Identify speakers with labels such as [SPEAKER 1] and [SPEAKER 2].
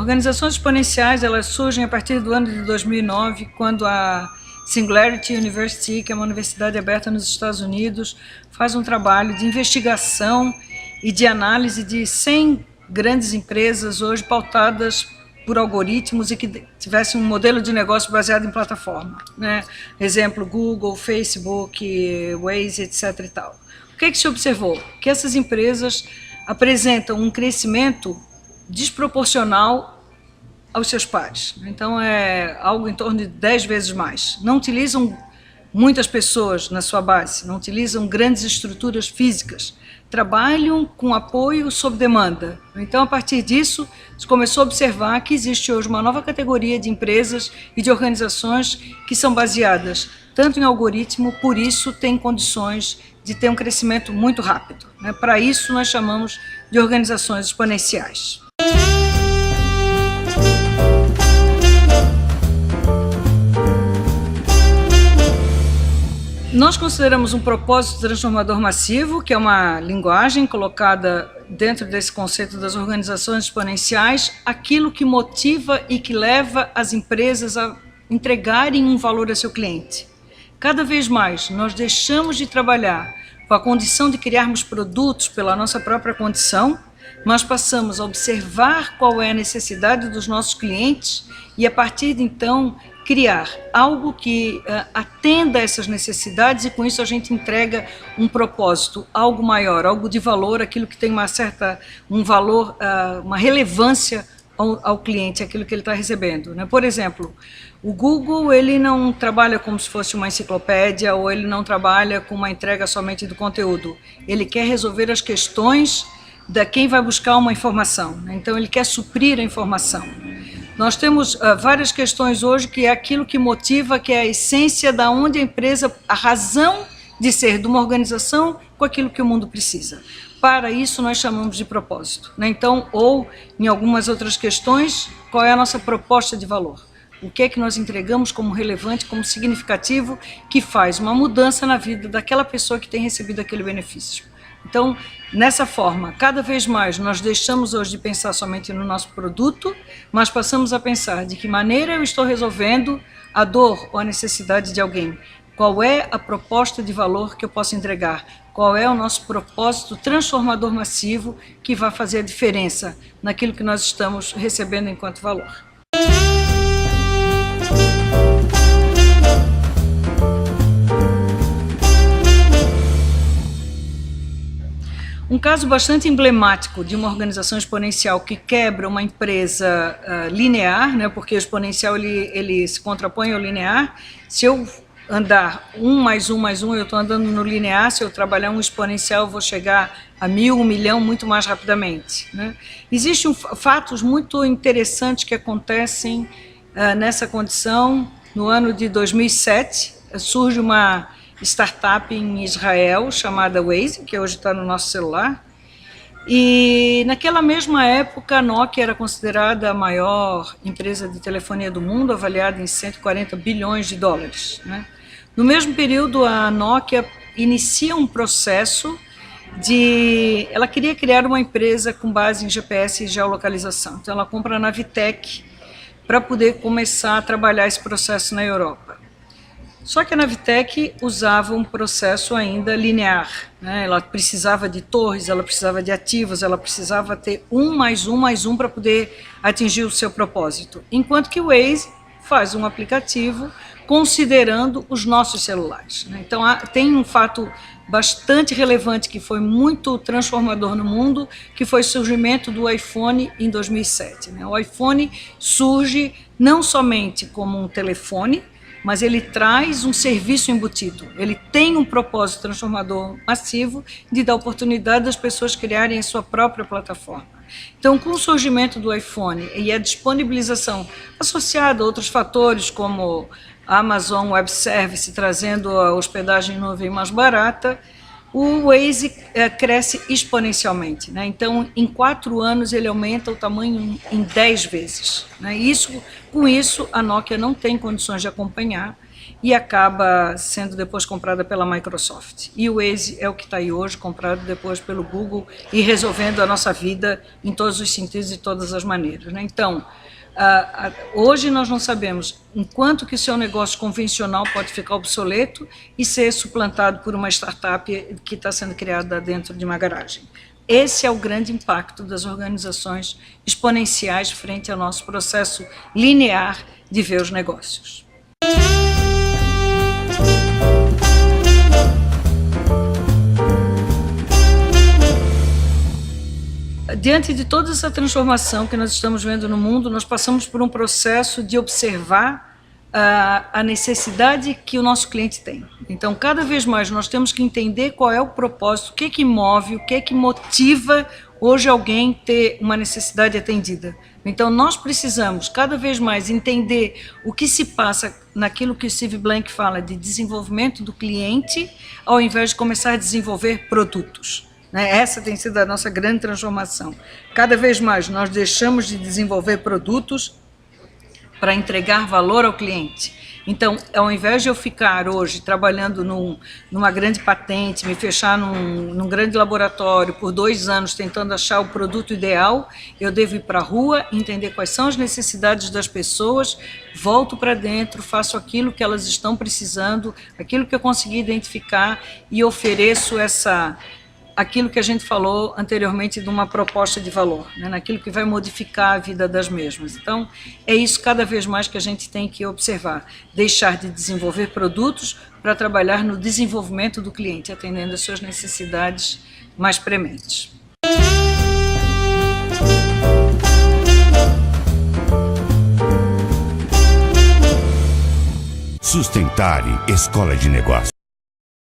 [SPEAKER 1] Organizações exponenciais, elas surgem a partir do ano de 2009, quando a Singularity University, que é uma universidade aberta nos Estados Unidos, faz um trabalho de investigação e de análise de 100 grandes empresas hoje pautadas por algoritmos e que tivessem um modelo de negócio baseado em plataforma, né? Exemplo, Google, Facebook, Waze, etc. e tal. O que se observou? Que essas empresas apresentam um crescimento desproporcional aos seus pares. Então, é algo em torno de 10 vezes mais. Não utilizam muitas pessoas na sua base, não utilizam grandes estruturas físicas, trabalham com apoio sob demanda. Então, a partir disso, se começou a observar que existe hoje uma nova categoria de empresas e de organizações que são baseadas tanto em algoritmo, por isso têm condições de ter um crescimento muito rápido, né? Para isso, nós chamamos de organizações exponenciais. Nós consideramos um propósito transformador massivo, que é uma linguagem colocada dentro desse conceito das organizações exponenciais, aquilo que motiva e que leva as empresas a entregarem um valor a seu cliente. Cada vez mais nós deixamos de trabalhar com a condição de criarmos produtos pela nossa própria condição, mas passamos a observar qual é a necessidade dos nossos clientes e, a partir de então, criar algo que atenda a essas necessidades, e com isso a gente entrega um propósito, algo maior, algo de valor, aquilo que tem um valor, uma relevância ao cliente, aquilo que ele está recebendo, né? Por exemplo, o Google, ele não trabalha como se fosse uma enciclopédia, ou ele não trabalha com uma entrega somente do conteúdo. Ele quer resolver as questões de quem vai buscar uma informação, né? Então ele quer suprir a informação. Nós temos várias questões hoje que é aquilo que motiva, que é a essência da onde a empresa, a razão de ser de uma organização com aquilo que o mundo precisa. Para isso nós chamamos de propósito, né? Então, ou em algumas outras questões, qual é a nossa proposta de valor? O que é que nós entregamos como relevante, como significativo, que faz uma mudança na vida daquela pessoa que tem recebido aquele benefício. Então, nessa forma, cada vez mais nós deixamos hoje de pensar somente no nosso produto, mas passamos a pensar de que maneira eu estou resolvendo a dor ou a necessidade de alguém. Qual é a proposta de valor que eu posso entregar? Qual é o nosso propósito transformador massivo que vai fazer a diferença naquilo que nós estamos recebendo enquanto valor? Um caso bastante emblemático de uma organização exponencial que quebra uma empresa linear, né, porque o exponencial ele se contrapõe ao linear. Se eu andar 1 mais 1 mais 1, eu estou andando no linear. Se eu trabalhar um exponencial, eu vou chegar a 1000, 1 milhão muito mais rapidamente, né? Existem fatos muito interessantes que acontecem nessa condição. No ano de 2007, surge uma startup em Israel chamada Waze, que hoje está no nosso celular. E naquela mesma época, a Nokia era considerada a maior empresa de telefonia do mundo, avaliada em 140 bilhões de dólares, né? No mesmo período, a Nokia inicia um processo de... Ela queria criar uma empresa com base em GPS e geolocalização. Então, ela compra a Navitec para poder começar a trabalhar esse processo na Europa. Só que a Navitec usava um processo ainda linear, né? Ela precisava de torres, ela precisava de ativos, ela precisava ter 1 mais 1 mais 1 para poder atingir o seu propósito. Enquanto que o Waze faz um aplicativo considerando os nossos celulares, né? Então tem um fato bastante relevante que foi muito transformador no mundo, que foi o surgimento do iPhone em 2007, né? O iPhone surge não somente como um telefone, mas ele traz um serviço embutido. Ele tem um propósito transformador massivo de dar oportunidade das pessoas criarem a sua própria plataforma. Então, com o surgimento do iPhone e a disponibilização associada a outros fatores como a Amazon Web Service trazendo a hospedagem em nuvem mais barata, o Waze cresce exponencialmente, né? Então, em 4 anos, ele aumenta o tamanho em 10 vezes, né? Com isso, a Nokia não tem condições de acompanhar. e acaba sendo depois comprada pela Microsoft. E o Waze é o que está aí hoje, comprado depois pelo Google e resolvendo a nossa vida em todos os sentidos e todas as maneiras, né? Então, hoje nós não sabemos enquanto que o seu negócio convencional pode ficar obsoleto e ser suplantado por uma startup que está sendo criada dentro de uma garagem. Esse é o grande impacto das organizações exponenciais frente ao nosso processo linear de ver os negócios. Diante de toda essa transformação que nós estamos vendo no mundo, nós passamos por um processo de observar a necessidade que o nosso cliente tem. Então, cada vez mais nós temos que entender qual é o propósito, o que move, o que motiva hoje alguém ter uma necessidade atendida. Então, nós precisamos cada vez mais entender o que se passa naquilo que o Steve Blank fala de desenvolvimento do cliente, ao invés de começar a desenvolver produtos. Essa tem sido a nossa grande transformação. Cada vez mais nós deixamos de desenvolver produtos para entregar valor ao cliente. Então, ao invés de eu ficar hoje trabalhando numa grande patente, me fechar num grande laboratório por 2 anos tentando achar o produto ideal, eu devo ir para a rua, entender quais são as necessidades das pessoas, volto para dentro, faço aquilo que elas estão precisando, aquilo que eu consegui identificar e ofereço aquilo que a gente falou anteriormente de uma proposta de valor, né? Naquilo que vai modificar a vida das mesmas. Então, é isso cada vez mais que a gente tem que observar, deixar de desenvolver produtos para trabalhar no desenvolvimento do cliente, atendendo às suas necessidades mais prementes.
[SPEAKER 2] Sustentare Escola de Negócios.